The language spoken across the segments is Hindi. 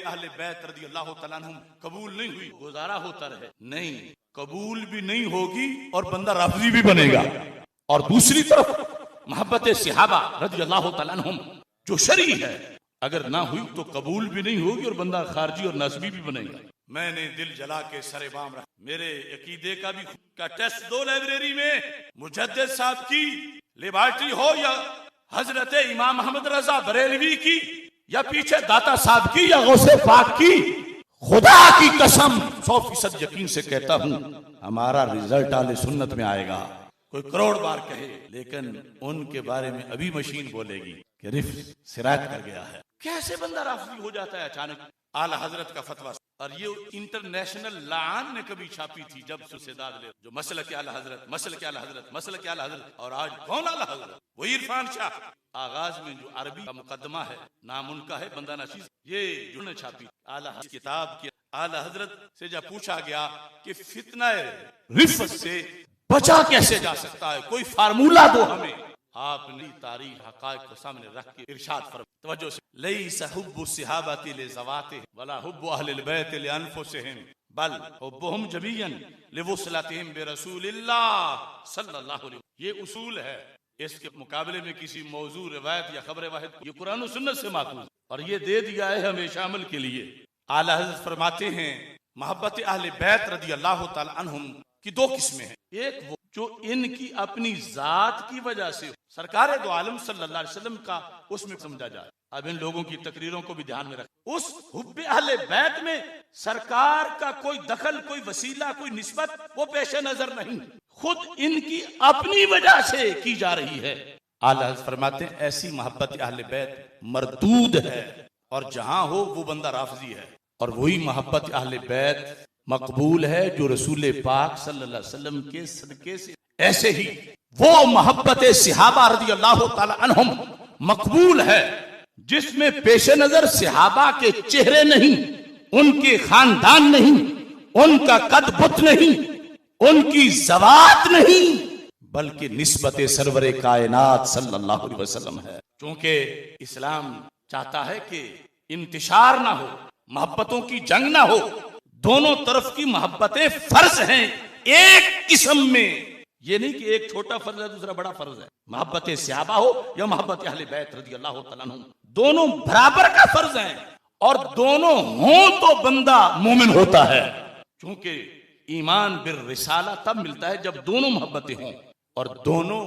अहले बैत रज़ी अल्लाह तआला अन्हुम कबूल नहीं हुई, गुजारा होता रहे, नहीं कबूल भी नहीं होगी और बंदा राफजी भी बनेगा। और दूसरी तरफ मोहब्बत सहाबा रज़ी अल्लाह तआला अन्हुम जो शरई है, अगर ना हुई तो कबूल भी नहीं होगी और बंदा खारजी और नस्बी भी बनेगा। मैंने दिल जला के सरे बाम रखा, मेरे अकीदे का भी का टेस्ट दो लाइब्रेरी में, मुजद्दिद साहब की लेबॉर्ट्री हो या हजरत इमाम मोहम्मद रजा बरेलवी की या पीछे दाता साहब की या गौसे पाक की, खुदा की कसम 100% यकीन से कहता हूं हमारा रिजल्ट आले सुन्नत में आएगा। कोई करोड़ बार कहे, लेकिन उनके बारे में अभी मशीन बोलेगी कि रिफ सिरायत कर गया है। कैसे बंदा राफजी हो जाता है अचानक? आला हजरत का फतवा, और ये इंटरनेशनल लान ने कभी छापी थी जब सुसेदाद ले जो मसल के आला हजरत, मसल के आला हजरत, मसल के आला हजरत, और आज कौन आला हजरत? वही इरफान शाह। आगाज में जो अरबी का मुकदमा है, नाम उनका है बंदा नशीज, ये जो ने छापी आला किताब की। आला हजरत से जब पूछा गया कि फितना रिफत से बचा कैसे जा सकता है, कोई फार्मूला दो हमें, आपने तारीख हकायक को सामने रख के इरशाद फरमा, तवज्जो से, लैसा हुब्बु सहाबती लिज़वातिहिम वला हुब्बु अहलिल बैत लिअनफुसिहिम बल हुब्बुहुम जमीअन लिवुसलतिहिम बिरसूलिल्लाह सल्लल्लाहु अलैहि। ये उसूल है, इसके मुकाबले में किसी मौजू रिवायत या खबर वाहिद, ये कुरान और सुन्नत से माखूज, और ये दे दिया है हमेशा अमल के लिए। आला हज़रत फरमाते हैं मोहब्बत अहले बैत रज़ी अल्लाह तआला अन्हुम की दो किस्में हैं। एक वो जो इनकी अपनी जात की वजह से सरकार दो आलम सल्लल्लाहु अलैहि वसल्लम का उसमें समझा जाए। अब इन लोगों की तकरीरों को भी ध्यान में रख, उस हुब्बे अहले बैत में सरकार का कोई दखल, कोई वसीला, कोई निस्बत वो पेश नजर नहीं, खुद इनकी अपनी वजह से की जा रही है। आला हज़रत फरमाते हैं ऐसी मोहब्बत अहले बैत मरदूद है, और जहां हो वो बंदा राफजी है, और वही मोहब्बत अहले बैत मकबूल है जो रसूल पाक सल्लल्लाहु अलैहि वसल्लम के सदके से। ऐसे ही वो मोहब्बत सहाबा रज़ी अल्लाह तआला अन्हुम मकबूल है जिसमें पेशे नजर सहाबा के चेहरे नहीं, उनके खानदान नहीं, उनका कद बुत नहीं, उनकी ज़वात नहीं, बल्कि निस्बत सरवरे कायनात सल्लल्लाहु अलैहि वसल्लम है। क्योंकि इस्लाम चाहता है कि इंतिशार ना हो, मोहब्बतों की जंग ना हो, दोनों तरफ की मोहब्बतें फर्ज हैं एक किस्म में। ये नहीं कि एक छोटा फर्ज है दूसरा बड़ा फर्ज है। मोहब्बत सहाबा हो या मोहब्बत अहले बैत रज़ी अल्लाह तआला अन्हुम, दोनों बराबर का फर्ज है, और दोनों हों तो बंदा मोमिन होता है। क्योंकि ईमान बिर रिसाला तब मिलता है जब दोनों मोहब्बतें हों, और दोनों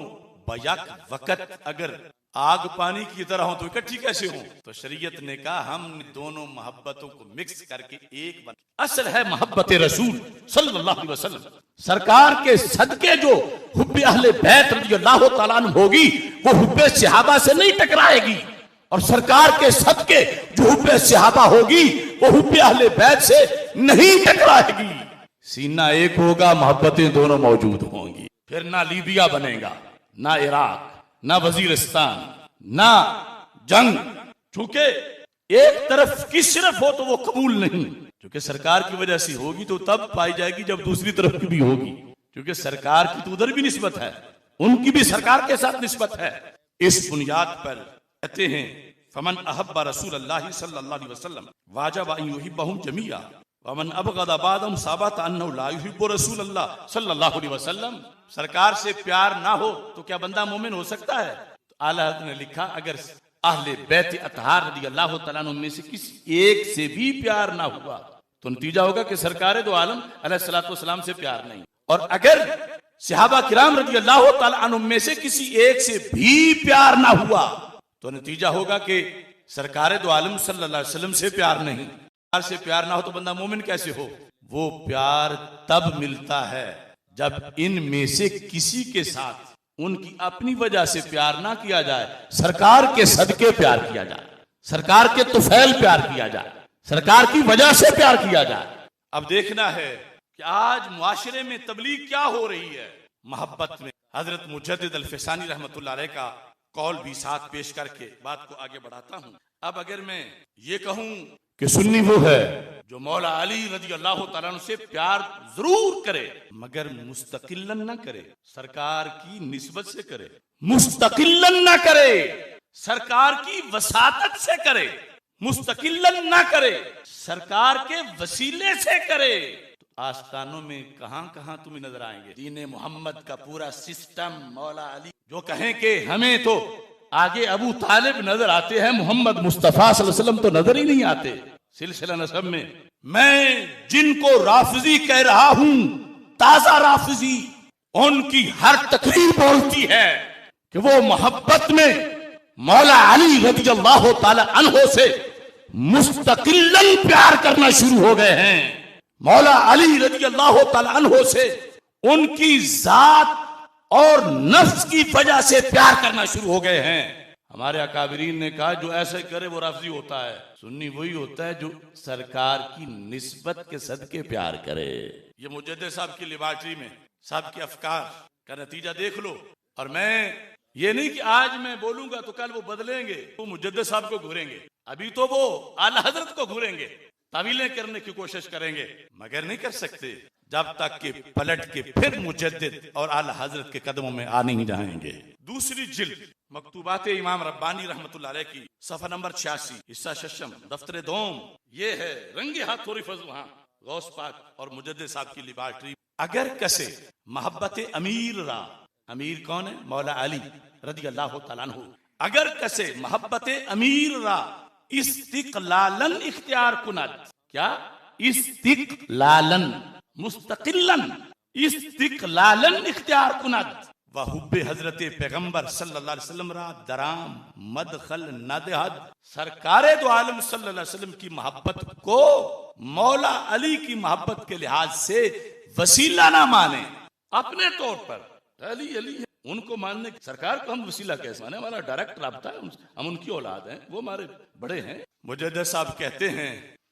बयक वक़्त अगर आग पानी की तरह हो तो इकट्ठी कैसे हो? तो शरीयत ने कहा हम दोनों मोहब्बतों को मिक्स करके एक बन। असल है मोहब्बत रसूल सल्लल्लाहु अलैहि वसल्लम, सरकार के सदके जो हुब्बे अहले बैत रज़ी अल्लाह तआला अन्हु होगी वो हुब्बे सहाबा से नहीं टकराएगी, और सरकार के सदके जो हुब्बे सहाबा होगी वो हुब्बे अहले बैत से नहीं टकराएगी। सीना एक होगा, मोहब्बतें दोनों मौजूद होंगी, फिर ना लीबिया बनेगा, ना इराक, ना वजीरिस्तान, ना जंग। चूंकि एक तरफ की सिर्फ हो तो वो कबूल नहीं, क्योंकि सरकार की वजह से होगी तो तब पाई जाएगी जब दूसरी तरफ की भी होगी, क्योंकि सरकार की तो उधर भी निस्बत है, उनकी भी सरकार के साथ निस्बत है। इस बुनियाद पर कहते हैं फमन अहब्बा रसूलल्लाह सल्लल्लाहु अलैहि वसल्लम वाजब अन युहिब्बहुम जमीआ वमन अबगदा बादहुम साबत अन्नहु ला युहिब्बु रसूलल्लाह सल्लल्लाहु अलैहि वसल्लम। सरकार से प्यार ना हो तो क्या बंदा मोमिन हो सकता है? तो आला हज़रत ने लिखा अगर अहले बैत अतहार रज़ी अल्लाह तआला अन्हुम में से किसी एक से भी प्यार ना हुआ तो नतीजा होगा कि सरकार दो आलम अलैहिस्सलातु वस्सलाम से प्यार नहीं। और अगर सहाबा किराम रज़ी अल्लाह तआला अन्हुम में से किसी एक से भी प्यार ना हुआ तो नतीजा होगा कि सरकार दो आलम सल्लल्लाहु अलैहि वसल्लम से प्यार नहीं। से प्यार ना हो तो बंदा मोमिन कैसे हो? वो प्यार तब मिलता है जब इन में से किसी के साथ उनकी अपनी वजह से प्यार ना किया जाए, सरकार के सदके प्यार किया जाए, सरकार के तुफैल प्यार किया जाए, सरकार की वजह से प्यार किया जाए। अब देखना है कि आज मुआशरे में तबलीग क्या हो रही है मोहब्बत में। हजरत मुजद्दिद अल-फ़िसानी रहमतुल्लाह अलैह का कौल भी साथ पेश करके बात को आगे बढ़ाता हूँ। अब अगर मैं ये कहूँ कि सुन्नी वो है जो मौला अली रज़ी अल्लाह तआला अन्हु से प्यार जरूर करे मगर मुस्तकिल्लन न करे, सरकार की निस्बत से करे, मुस्तकिल्लन न करे, सरकार की वसातत से करे, मुस्तकिल्लन ना करे, सरकार के वसीले से करे, तो आस्थानों में कहां कहां तुम्हें नजर आएंगे दीन मोहम्मद का पूरा सिस्टम। मौला अली जो कहें कि हमें तो आगे अबू तालिब नजर आते हैं, मोहम्मद मुस्तफा सल्लल्लाहु अलैहि वसल्लम तो नजर ही नहीं आते। सिलसिला नसब में मैं जिनको राफिजी कह रहा हूं, ताजा राफिजी, उनकी हर तकरीर बोलती है कि वो मोहब्बत में मौला अली रज़ियल्लाहु ताला अन्हो से मुस्तकिल्लन प्यार करना शुरू हो गए हैं। मौला अली रज़ियल्लाहु ताला अन्हो से उनकी जात और नफ्स की वजह से प्यार करना शुरू हो गए हैं। हमारे अकाबरीन ने कहा जो ऐसे करे वो राफिजी होता है, सुन्नी वही होता है जो सरकार की निस्बत के सदके प्यार करे। ये मुजद्दिद साहब की लेबॉर्ट्री में साहब के अफकार का नतीजा देख लो। और मैं ये नहीं कि आज मैं बोलूंगा तो कल वो बदलेंगे, वो मुजद्दिद साहब को घूरेंगे, अभी तो वो आला हजरत को घूरेंगे, तावीलें करने की कोशिश करेंगे, मगर नहीं कर सकते जब तक कि पलट के फिर मुजद्दिद और आला हजरत के कदमों में आ नहीं जाएंगे। दूसरी जिल्द मकतूबात इमाम रब्बानी रहमतुल्लाह अलैह की सफा नंबर 86 हिस्सा शशम दफ्तर दोम, ये है रंगे हाथ थोड़ी फजल वहां गौस पाक और मुजद्दिद साहब की लिबार्ट्री। अगर कसे मोहब्बत अमीर रा, अमीर कौन है? मौला अली रज़ियल्लाहु ताला अन्हु। अगर कसे मोहब्बत अमीर रा इस्तिक़लालन इख्तियार कुनद, क्या इस्तिक़लालन मुस्तकिल्लन इस्तिक़लालन इख्तियार कुनद व हुब्बे हजरत पैगंबर सल्लल्लाहु अलैहि वसल्लम रा दराम मदखल नदहद। सरकारे दो आलम सल्लल्लाहु अलैहि वसल्लम की मोहब्बत को मौला अली की मोहब्बत के लिहाज से वसीला ना माने, अपने तौर पर अली अली है उनको मानने, सरकार को हम वसीला कैसे माने? हमारा डायरेक्ट राब्ता है, हम उनकी औलाद हैं, वो हमारे बड़े हैं। मुजद्दिद साहब कहते हैं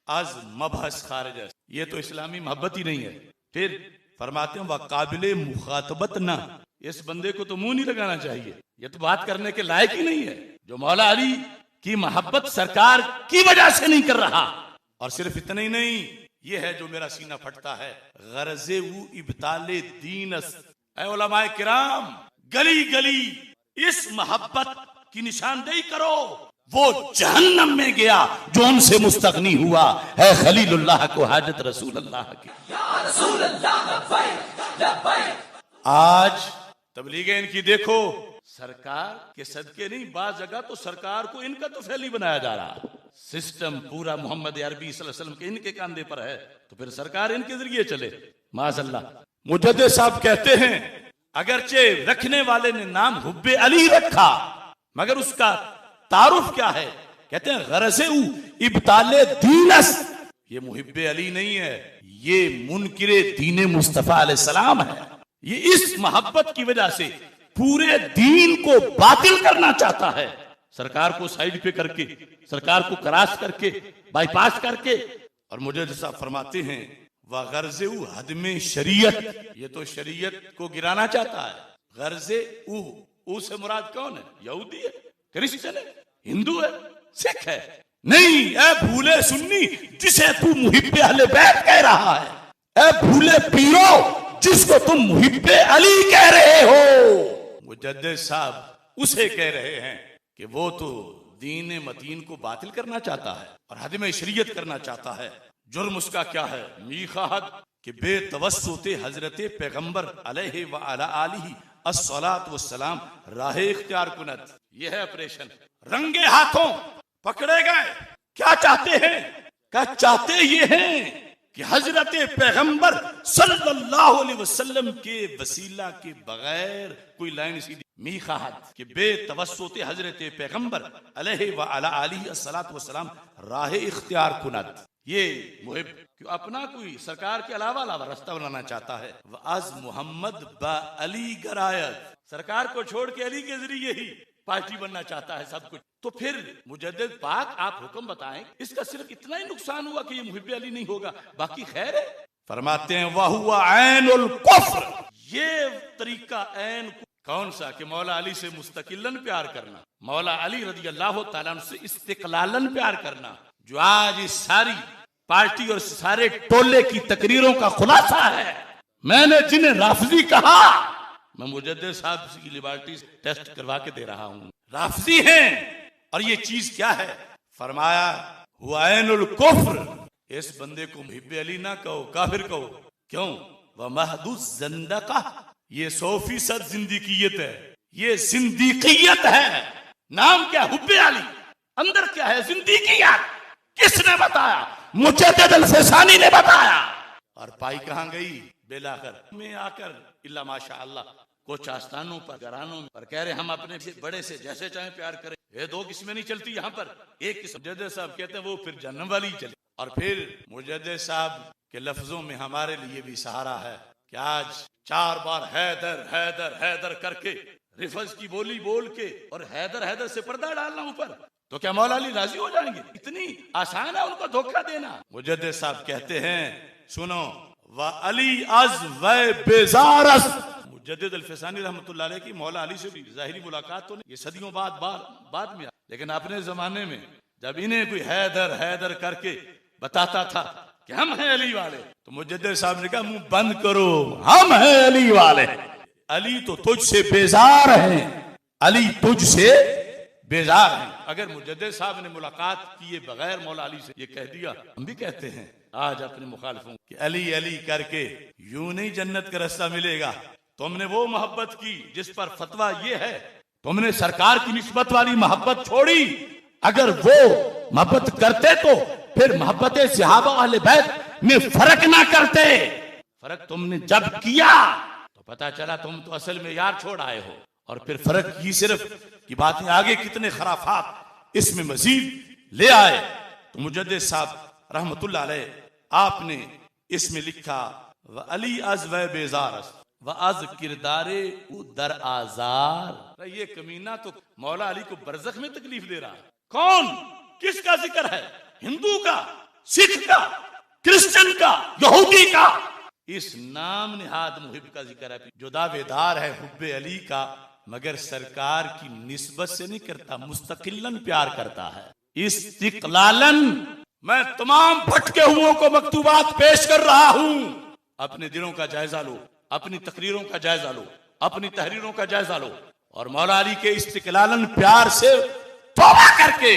आज मबहस खारिज है, ये तो इस्लामी मोहब्बत ही नहीं है। फिर फरमाते हैं वह काबिले मुखातबत ना, इस बंदे को तो मुंह नहीं लगाना चाहिए, ये तो बात करने के लायक ही नहीं है जो मौला अली की मोहब्बत सरकार की वजह से नहीं कर रहा। और सिर्फ इतना ही नहीं, ये है जो मेरा सीना फटता है, गरजे वो इब्ताले दीनस। ऐ उलमाए किराम, गली गली इस मोहब्बत की निशानदेही करो। वो जहन्नम में गया जो उनसे मुस्तगनी हुआ है खलीलुल्लाह को हाजत रसूलुल्लाह की। आज तबलीगे इनकी देखो, सरकार के सदके नहीं, बाज जगह तो सरकार को इनका तो फैली बनाया जा रहा, सिस्टम पूरा मोहम्मद अरबी सल्लल्लाहु अलैहि वसल्लम के इनके कंधे पर है, तो फिर सरकार इनके जरिए चले। माज़अल्लाह। मुजद्दिद साहब कहते हैं अगरचे रखने वाले ने नाम हुब्बे अली रखा, मगर उसका तारुफ क्या है? कहते हैं गरज़े इब्ताले दीनस। ये मुहिब्बे अली नहीं है, ये मुनकिरे दीन मुस्तफा अलैहिस्सलाम है। ये इस मोहब्बत की वजह से पूरे दीन को बातिल करना चाहता है, सरकार को साइड पे करके, सरकार को क्रॉस करके, बाईपास करके। और मुजद्दिद साहब फरमाते हैं वह गर्जे हद में शरीयत, ये तो शरीयत को गिराना चाहता है। गर्जे ऊ से मुराद कौन है? यहूदी है, क्रिश्चियन है, हिंदू है, सिख है? नहीं, ऐ भूले सुन्नी जिसे तू मुहिब्बे अहले बैत कह रहा है, ऐ भूले पीरो जिसको तुम मुहिब्बे अली कह रहे हो। मुजद्दिद साहब उसे कह रहे हैं कि वो तो दीन मतीन को बातिल करना चाहता है और हद में शरीयत करना चाहता है। जुर्म उसका क्या है? मीखाहद कि बेतवस्सुते हजरत पैगंबर अलैहि व अला आलिही अस्सलात वस्सलाम राह इख्तियार कुनत। ये है ऑपरेशन। रंगे हाथों पकड़े गए। क्या चाहते हैं? क्या चाहते ये हैं कि हजरत पैगंबर सल्लल्लाहु अलैहि वसल्लम के वसीला के बगैर कोई लाइन सीधी मीखाहत कि बेतवस्सुते हजरत पैगंबर अलैहि व अला आलिही अस्सलात वस्सलाम राह इख्तियार कुनत। ये मुहिब कि अपना कोई सरकार के अलावा रास्ता बनाना चाहता है। वअज़ मोहम्मद बा अली गरायत, सरकार को छोड़ के अली के जरिए ही पार्टी बनना चाहता है सब कुछ। तो फिर मुजद्दिद पाक आप हुक्म बताएं, इसका सिर्फ इतना ही नुकसान हुआ कि ये मुहिब्बे अली नहीं होगा, बाकी खैर है। फरमाते हैं वह हुआ ऐनुल कुफ्र, ये तरीका ऐन कौन सा कि मौला अली से मुस्तकिलन प्यार करना, मौला अली रज़ियल्लाहु ताला अन्हु से इस्तिक़लालन प्यार करना, जो आज इस सारी पार्टी और सारे टोले की तकरीरों का खुलासा है। मैंने जिन्हें राफिजी कहा, मैं मुजद्दिद साहब की लिबर्टी टेस्ट करवा के दे रहा हूं, राफिजी हैं। और ये चीज क्या है? फरमाया हुआइनुल कुफ्र, इस बंदे को मुहिब्बे अली ना कहो, काफिर कहो। क्यों? वह महदूस ज़ंदका, ये 100% जिंदगियत है, ये जिंदगियत है। नाम क्या? हुब्बे अली, अंदर क्या है? जिंदगियत। किसने बताया? मुजद्दिद अल-फ़िसानी ने बताया। और पाई कहां गई? बेलाकर में आकर इल्ला माशाअल्लाह कुछ आस्थानों पर, घरानों में पर कह रहे हम अपने बड़े से जैसे चाहे प्यार करें। ये दो किस्में नहीं चलती यहाँ पर। एक किस्म मुजद्दिद साहब कहते हैं वो फिर जन्नत वाली चले, और फिर मुजद्दिद साहब के लफ्जों में हमारे लिए भी सहारा है कि आज 4 बार हैदर हैदर हैदर करके रिफज की बोली बोल के और हैदर हैदर से पर्दा डालना ऊपर, तो क्या मौला अली राजी हो जाएंगे? इतनी आसान है उनको धोखा देना। मुजद्दिद साहब कहते हैं सुनो, व अली अज व बेजारस। मुजद्दिद अल-फ़िसानी रहमतुल्लाह अलैह की मौला अली से भी ज़ाहिरी मुलाकात तो नहीं, ये सदियों बाद में, लेकिन अपने जमाने में जब इन्हें कोई हैदर हैदर करके बताता था कि हम हैं अली वाले, तो मुजद्दिद साहब ने कहा मुंह बंद करो, हम हैं अली वाले। अली तो तुझसे बेजार हैं, अली तुझसे बेजार हैं। अगर मुजद्दिद साहब ने मुलाकात किए बगैर मौला अली से ये कह दिया, हम भी कहते हैं आज अपने मुखालिफों कि अली अली करके यूं नहीं जन्नत का रास्ता मिलेगा। तुमने वो मोहब्बत की जिस पर फतवा ये है, तुमने सरकार की निस्बत वाली मोहब्बत छोड़ी। अगर वो मोहब्बत करते तो फिर मोहब्बत सहाबा अहले बैत में फर्क ना करते। फर्क तुमने जब किया तो पता चला तुम तो असल में यार छोड़ आए हो, और फिर फर्क की सिर्फ की बातें आगे कितने खराफात इसमें मजीद ले आए। तो मुजद्दिद साहब रहमतुल्लाह अलैह आपने इसमें लिखा व अली अज व बेजारस व अज किरदारे दर आजार। ये कमीना तो मौला अली को बरज़ख में तकलीफ दे रहा है। कौन? किसका जिक्र है? हिंदू का, सिख का, क्रिश्चियन का, यहूदी का? इस नाम निहाद मुहिब का जिक्र है जो दावेदार है हुब्बे अली का, मगर सरकार की निस्बत से नहीं करता, मुस्तकिलन प्यार करता है, इस्तिकलालन। मैं तमाम भटके हुओं को मकतूबात पेश कर रहा हूं। अपने दिलों का जायजा लो, अपनी तकरीरों का जायजा लो, अपनी तहरीरों का जायजा लो, और मौला अली के इस्तिकलालन प्यार से तौबा करके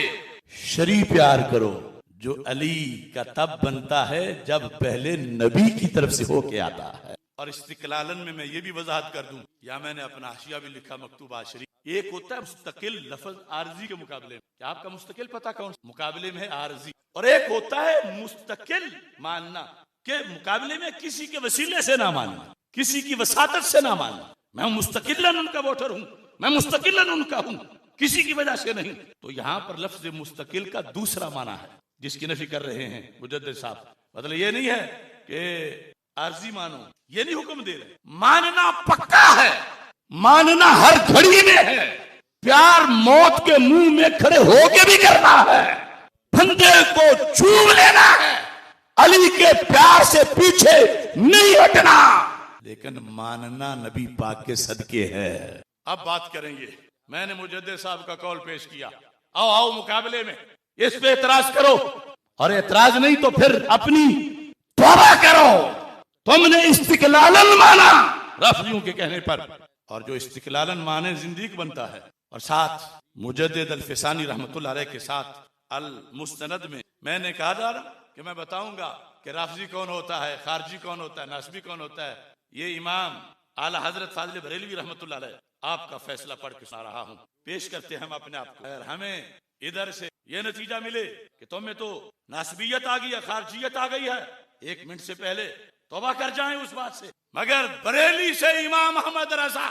शरीफ प्यार करो, जो अली का तब बनता है जब पहले नबी की तरफ से होके आता है। और इस्तिकलालन में मैं ये भी वजाहत कर दूं, या मैंने अपना हाशिया भी लिखा मकतूबा शरीफ। एक होता है मुस्तकिल लफ्ज आरजी के मुकाबले में, क्या आपका मुस्तकिल पता कौन मुकाबले में है? आरजी। और एक होता है मुस्तकिल मानना के मुकाबले में किसी के वसीले से ना मानना, किसी की वसातत से ना मानना। मैं मुस्तकिलन उनका वोटर हूं, मैं मुस्तकिलन उनका हूं, किसी की वजह से नहीं। तो यहां पर लफ्ज मुस्तकिल का दूसरा माना है जिसकी नफी कर रहे हैं मुजद्दिद साहब। मतलब ये नहीं है कि आरजी मानो, ये नहीं हुक्म दे रहे। मानना पक्का है, मानना हर घड़ी में है, प्यार मौत के मुंह में खड़े होके भी करना है, बंदे को चूम लेना है, अली के प्यार से पीछे नहीं हटना, लेकिन मानना नबी पाक के सदके है। अब बात करेंगे, मैंने मुजद्दिद साहब का कौल पेश किया, आओ आओ मुकाबले में, इस पे एतराज करो, और एतराज नहीं तो फिर अपनी तौबा करो। तुमने इस्तिकलालन माना रफियों के कहने पर, और जो इस्तिकलालन माने जिंदगी बनता है। और साथ मुजद्दिद अल-फ़िसानी रहमतुल्लाह अलैह के साथ अल मुस्तनद में मैंने कहा जा रहा कि मैं बताऊंगा कि राफजी कौन होता है, खारजी कौन होता है, नासबी कौन होता है। ये इमाम आला हजरत फाजिल बरेलवी रहमतुल्लाह अलैह आपका फैसला पढ़ के सुना रहा हूं। पेश करते हैं हम अपने आप को। हमें इधर से ये नतीजा मिले कि तुम्हें तो नासबियत आ गई है, खारजियत आ गई है, 1 मिनट से पहले तौबा कर जाएं उस बात से। मगर बरेली से इमाम अहमद रजा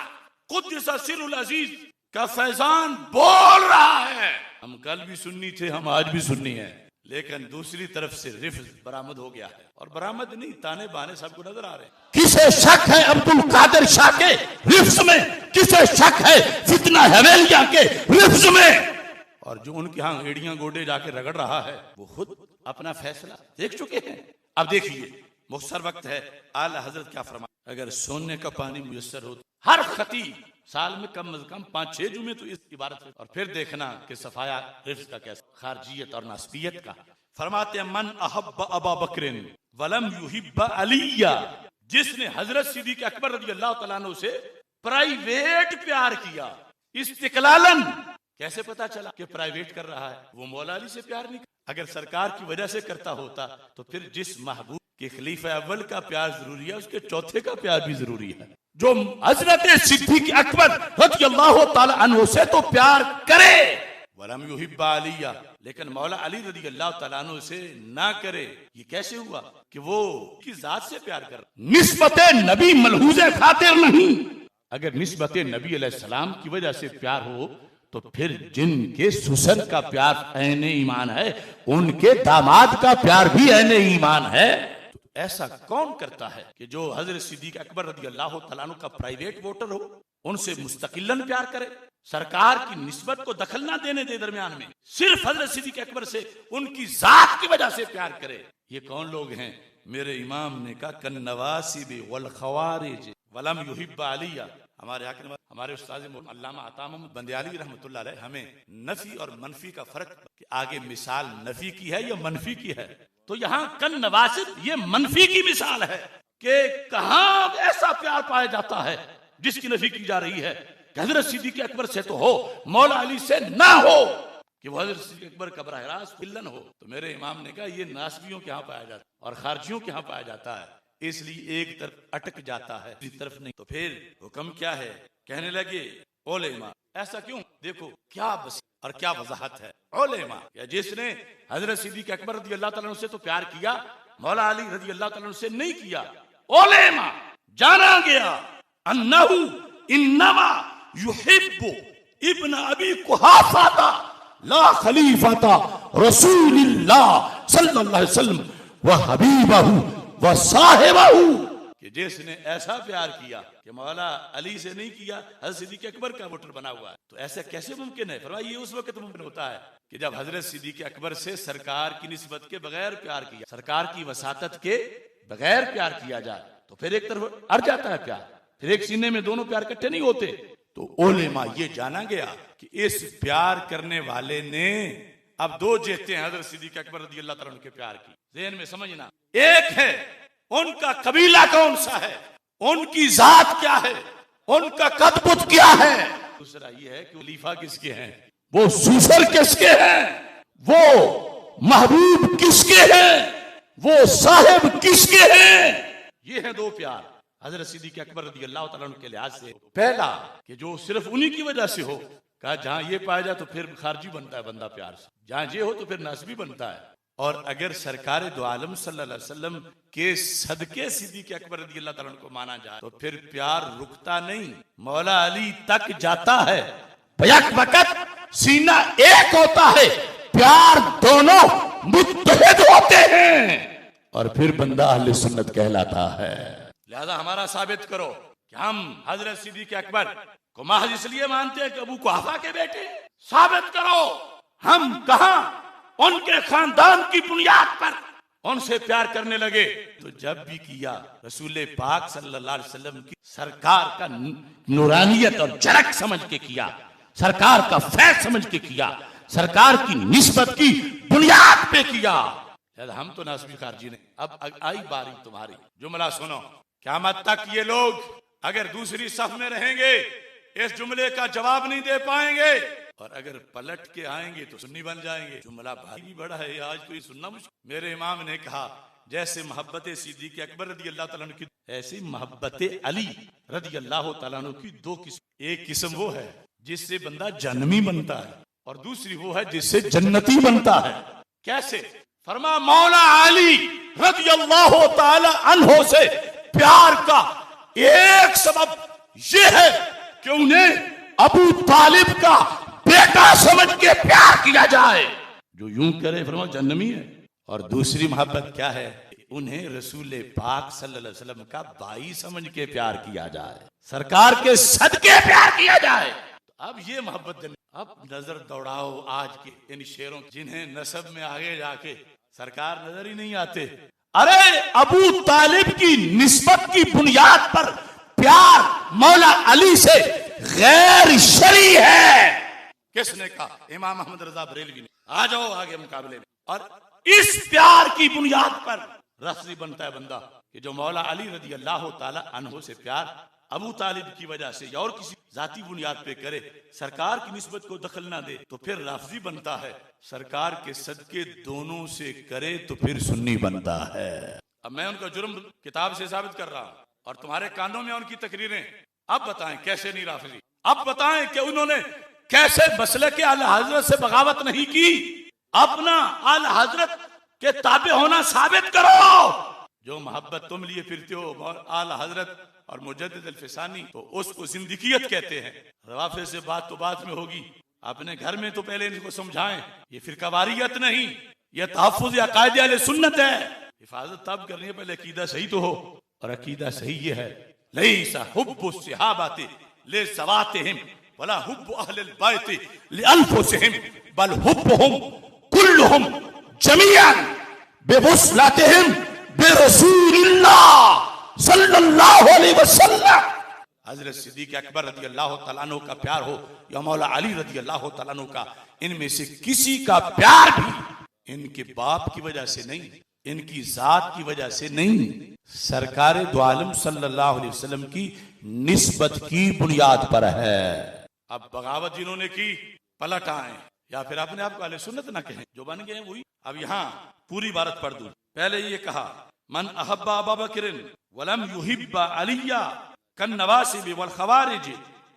कुद्दस सिरुल अजीज का फैजान बोल रहा है। हम कल भी सुन्नी थे, हम आज भी सुन्नी हैं, लेकिन दूसरी तरफ से रिफ्ज बरामद हो गया है। और बरामद नहीं, ताने बाने सबको नजर आ रहे हैं। किसे शक है अब्दुल कादिर शाह के रिफ्ज में? किसे शक है फितना हवेलिया के रिफ्ज में? और जो उनके यहाँ एड़ियां गोडे जाके रगड़ रहा है वो खुद अपना फैसला देख चुके हैं। अब देखिए, मुख्तसर वक्त है, आला हजरत क्या फरमा, अगर सोने का पानी मुयस्सर हो, हर खतीब साल में कम से कम 5-6 जुमे तो इस इबारत है। और फिर देखना कि सफाया रिफ्ज का कैसा, खारजियत और नासबियत का। फरमाते हैं मन अहब्ब अबा बकरिन वलम युहिब्ब अलिया, जिसने हजरत सिद्दीक़ अकबर रज़ियल्लाहु तआला अन्हु से प्राइवेट प्यार किया, इस्तिकलालन कैसे पता चला कि प्राइवेट कर रहा है? वो मौला अली से प्यार नहीं। अगर सरकार की वजह से करता होता तो फिर जिस महबूब के खलीफा अव्वल का प्यार जरूरी है, उसके चौथे का प्यार भी जरूरी है। जो हजरत सिद्दीक अकबर रज़ियल्लाहु ताला अन्हु से तो प्यार करे, वलम युहिब्बा अलिया, लेकिन मौला अली रज़ियल्लाहु ताला अन्हु से ना करे। ये कैसे हुआ कि वो की जात से प्यार कर? निस्बते नबी मलहूज़े खातिर नहीं। अगर निस्बते नबी अलैहिस्सलाम की वजह से प्यार हो तो फिर जिनके ससुर का प्यार ऐने ईमान है, उनके दामाद का प्यार भी ऐने ईमान है। तो ऐसा कौन करता है कि जो हजरत सिद्दीक अकबर रज़ियल्लाहु तआला अन्हु का प्राइवेट वोटर हो, उनसे मुस्तकिलन प्यार करे, सरकार की निस्बत को दखल ना देने दे दरमियान में, सिर्फ हजरत सिद्दीक अकबर से उनकी जात की वजह से प्यार करे। ये कौन लोग हैं? मेरे इमाम ने कहा कन्नवासिब वल खवारिज वलम युहिब्बा अलिया। हमारे उस्ताद अल्लामा अता मोहम्मद बंदियाली रहमतुल्लाह अलैह हमें नफी और मनफी का फर्क कि आगे मिसाल नफी की है या मनफी की है, तो यहाँ कन नवासिब ये मनफी की मिसाल है कि कहाँ ऐसा प्यार पाया जाता है जिसकी नफी की जा रही है। हजरत सिद्दीक अकबर से तो हो, मौला अली से ना हो कि वो हजरत सिद्दीक अकबर का बराह रास्त विलन हो। तो मेरे इमाम ने कहा ये नासबियों के यहाँ पाया जाता है और खारजियों के यहाँ पाया जाता है, इसलिए एक तरफ अटक जाता है, दूसरी तरफ नहीं। तो फिर हुक्म क्या है? कहने लगे उलेमा। ऐसा क्यों? देखो क्या बस और क्या वजाहत है। उलेमा या जिसने हजरत सिद्दीक अकबर रज़ियल्लाहु तआला अन्हु से तो प्यार किया, मौला अली रज़ियल्लाहु तआला अन्हु से नहीं किया। उलेमा जाना गया अन्नहु इन्नमा युहिब्बु इब्न अबी कुहाफा ला खलीफता रसूलिल्लाह सल्लल्लाहु अलैहि वसल्लम व हबीबहु व साहिबहु, कि जिसने ऐसा प्यार किया कि मौला अली से नहीं किया, हजरत सिद्दीक अकबर का वोटर बना हुआ है। तो ऐसा कैसे मुमकिन है? फरमाया ये उस वक्त मुमकिन होता है कि जब हजरत सिद्दीक अकबर से सरकार की निस्बत के बगैर प्यार किया, सरकार की वसातत के बगैर प्यार किया जाए, तो फिर एक तरफ अड़ जाता है प्यार, फिर एक सीने में दोनों प्यार इकट्ठे नहीं होते। तो उलेमा ये जाना गया कि इस प्यार करने वाले ने अब दो जेते हैं हजरत सिद्दीक अकबर रज़ियल्लाहु तआला अन्हु के प्यार की। ज़हन में समझना, एक है उनका कबीला कौन सा है, उनकी जात क्या है, उनका कदबुत क्या है। दूसरा ये है कि खलीफा किसके हैं, वो ससुर किसके हैं, वो महबूब किसके हैं, वो साहिब किसके हैं। ये है दो प्यार हजरत सिद्दीक अकबर रज़ियल्लाहु तआला अन्हु के लिहाज से। पहला कि जो सिर्फ उन्हीं की वजह से हो, कहा जहां ये पाया जाए तो फिर खारजी बनता है बंदा प्यार से, जहां ये हो तो फिर नासबी बनता है। और अगर सरकार दो आलम सल्लल्लाहु अलैहि वसल्लम के सदके सिद्दीक अकबर रज़ियल्लाहु तआला अन्हु को माना जाए तो फिर प्यार रुकता नहीं, मौला अली तक जाता है। बैक वक्त सीना एक होता है, प्यार दोनों मुत्तहिद होते हैं और फिर बंदा अहले सुन्नत कहलाता है। लिहाजा हमारा साबित करो कि हम हजरत सिद्दीक अकबर को महज इसलिए मानते हैं कि अबू कुहाफा के बेटे। साबित करो हम कहां उनके खानदान की बुनियाद पर उनसे प्यार करने लगे। तो जब भी किया रसूल पाक सल्लल्लाहु अलैहि वसल्लम की सरकार का नूरानियत और जरक समझ के किया, सरकार का फैज समझ के किया, सरकार की निस्बत की बुनियाद पे किया। हम तो नासबी खारजी नहीं। अब आई बारी तुम्हारी, जुमला सुनो। क़यामत तक ये लोग अगर दूसरी सफ में रहेंगे इस जुमले का जवाब नहीं दे पाएंगे, और अगर पलट के आएंगे तो सुन्नी बन जाएंगे। जुमला भारी बड़ा है, आज कोई सुनना मुश्किल। मेरे इमाम ने कहा जैसे मोहब्बत सिद्दीक अकबर रज़ियल्लाहु तआला अन्हु की, ऐसी मोहब्बत अली रज़ियल्लाहु तआला अन्हु की दो किस्म। एक किस्म वो है जिससे बंदा जन्नमी बनता है और दूसरी वो है जिससे जन्नती बनता है। कैसे? फरमा मौला अली रज़ियल्लाहु तआला अन्हु से प्यार का एक सबब यह है कि उन्हें अबू तालिब का बेटा समझ के प्यार किया जाए। जो यूं करे फरमा जन्नमी है। और दूसरी मोहब्बत क्या है? उन्हें रसूल पाक सल्लल्लाहु अलैहि वसल्लम का भाई समझ के प्यार किया जाए, सरकार के सदके प्यार किया जाए। तो अब ये मोहब्बत। अब नजर दौड़ाओ आज के इन शेरों, जिन्हें नसब में आगे जाके सरकार नजर ही नहीं आते। अरे अबू तालिब की निस्बत की बुनियाद पर प्यार मौला अली से गैर शरई है। किसने कहा? इमाम अहमद रजा बरेलवी ने। आ जाओ आगे मुकाबले में। और इस प्यार की बुनियाद पर रफजी बनता है बंदा कि जो मौला अली रज़ियल्लाहु ताला अन्हु से प्यार अबू तालिब की वजह से या और किसी जाती बुनियाद पे करे, सरकार की निस्बत को दखल ना दे, तो फिर राफजी बनता है। सरकार के सदके दोनों से करे तो फिर सुन्नी बनता है। अब मैं उनका जुर्म किताब से साबित कर रहा हूं और तुम्हारे कानों में उनकी तकरीरें। अब बताएं कैसे नहीं राफजी, अब बताएं कि उन्होंने कैसे मसले के आला हजरत से बगावत नहीं की। अपना आला हजरत के ताबे होना साबित करो। जो मोहब्बत तुम लिए फिरते हो आला हजरत और मुजद्दिद अल-फिसानी, तो उसको जिंदगियत कहते हैं। रवाफे से बात तो बाद में होगी, अपने घर में तो पहले इनको समझाएं। ये फिरकावारियत नहीं, ये तहफ्फुज़ अक़ाइद अहले सुन्नत है। हिफाजत तब करनी है पहले अकीदा सही तो हो, और अकीदा सही ये है लैसा हुब्बु सहाबाति लिज़वातिहिम वला हुब्बु अहलिल बैति लिअनफुसिहिम बल हुब्बुहुम कुल्लुहुम जमीअन बिवुस्लतिहिम बिरसूलिल्लाह सल्लल्लाहु अलैहि वसल्लम। हजरत सिद्दीक़ अकबर रज़ी अल्लाह तआला अन्हु का प्यार हो या मौला अली रज़ी अल्लाह तआला अन्हु का, इनमें से किसी का प्यार भी इनके बाप की वजह से नहीं, इनकी जात की वजह से नहीं, सरकार दो आलम सल्लल्लाहु अलैहि वसल्लम की निस्बत की बुनियाद पर है। अब बगावत जिन्होंने की पलट आए या फिर अपने आप को अहले सुन्नत ना कहें, जो बन गए वही। अब यहाँ पूरी इबारत पढ़ दूं। पहले ये कहा मन अहब्बा अबा बकरिन वलम युहिब्बा अलिया कन नवासिब वल खवारिज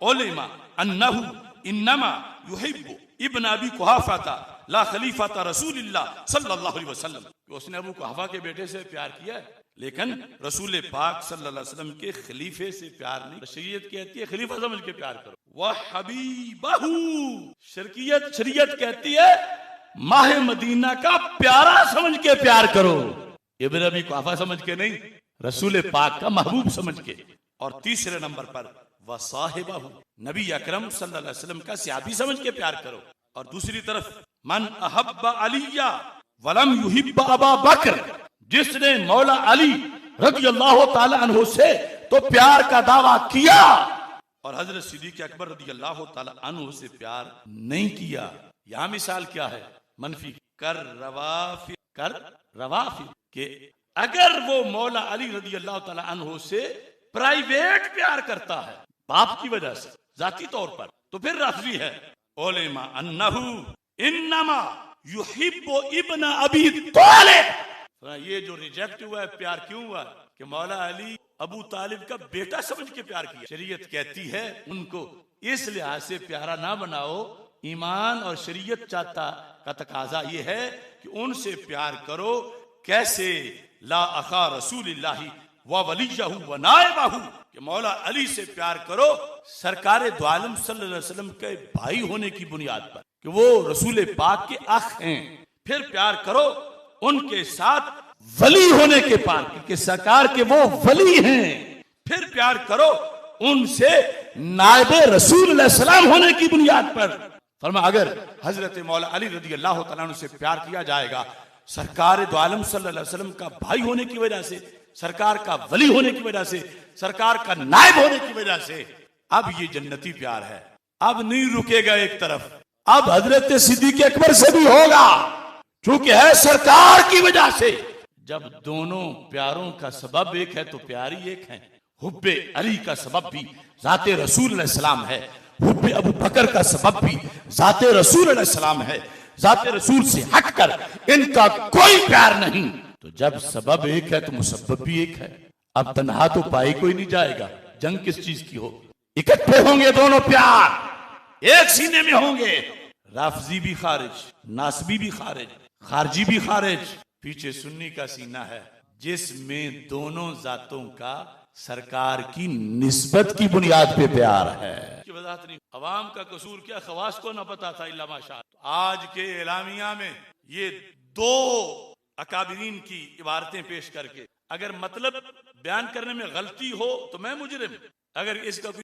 उलिमा अन्नहु इन्नमा युहिब्बु इब्न अबी कुहाफा ला खलीफता रसूलिल्लाह सल्लल्लाहु अलैहि वसल्लम। उसने अबू कुहाफा के बेटे से प्यार किया है, लेकिन रसूल पाक सल्लल्लाहु अलैहि वसल्लम के खलीफे से प्यार नहीं। शरीयत कहती है खलीफा समझ के प्यार करो। वह हबीबहू, शरीयत कहती है माह मदीना का प्यारा समझ के प्यार करो। इब्न अबी कुहाफा समझ के नहीं, रसूल पाक का महबूब समझ के। और तीसरे नंबर पर वह साहिबहू, नबी अकरम सल्लल्लाहु अलैहि वसल्लम का सहाबी समझ के प्यार करो। और दूसरी तरफ मन अहब्बा अलिया वलम युहिब्बा अबा बकर, जिसने मौला अली रज़ियल्लाहु ताला अन्हु से तो प्यार का दावा किया और हजरत सिद्दीक़ अकबर रज़ियल्लाहु ताला अन्हु से प्यार नहीं किया। यहाँ मिसाल क्या है? मनफी कर रवाफी के अगर वो मौला अली रज़ियल्लाहु ताला अन्हु से प्राइवेट प्यार करता है बाप की वजह से जाती तौर पर, तो फिर राफजी है। ओलेमा अन्नहु इन्नमा युहिब्बु इब्न अबी तालिब। ये जो रिजेक्ट हुआ है प्यार क्यों हुआ? कि मौला अली अबू तालिब का बेटा समझ के प्यार किया। शरीयत कहती है उनको इस लिहाज से प्यारा ना बनाओ, ईमान और शरीयत चाहता का तकाजा ये है कि उनसे प्यार करो। कैसे? ला अखा रसूलिल्लाही व वलियहू व नाइबहू, कि मौला अली से प्यार करो सरकार दो आलम सल्लल्लाहु अलैहि वसल्लम के भाई होने की बुनियाद पर, कि वो रसूल पाक के अख हैं। फिर प्यार करो उनके साथ वली होने के पार, क्योंकि सरकार के वो वली हैं। फिर प्यार करो उनसे नायबे रसूल सलाम होने की बुनियाद पर। फरमा अगर हजरत मौला अली रज़ियल्लाहु तआला अन्हु से प्यार किया जाएगा सरकार दो आलम सल्लल्लाहु अलैहि वसल्लम का भाई होने की वजह से, सरकार का वली होने की वजह से, सरकार का नायब होने की वजह से, अब ये जन्नती प्यार है। अब नहीं रुकेगा एक तरफ, अब हजरत सिद्दीक़ अकबर से भी होगा, क्योंकि है सरकार की वजह से। जब दोनों प्यारों का सबब एक है तो प्यार ही एक है। हुब्बे अली का सबब भी जाते रसूल सलाम है, हुब्बे अबू बकर का सबब भी जाते रसूल सलाम है। जाते रसूल से हटकर इनका कोई प्यार नहीं। तो जब सबब एक है तो मुसब्बब भी एक है। अब तन्हा तो पाई कोई नहीं जाएगा। जंग किस चीज की हो? इकट्ठे होंगे दोनों प्यार, एक सीने में होंगे। राफजी भी खारिज, नासबी भी खारिज, खारजी भी खारिज। पीछे सुन्नी का सीना है जिसमें दोनों जातों का सरकार की निस्बत की बुनियाद पे प्यार है। वजाहत नहीं, अवाम का कसूर क्या, खवास को न पता था इल्ला माशा। आज के एलामिया में ये दो अकाबिरीन की इबारतें पेश करके अगर मतलब बयान करने में गलती हो तो मैं मुजरिम, अगर इसका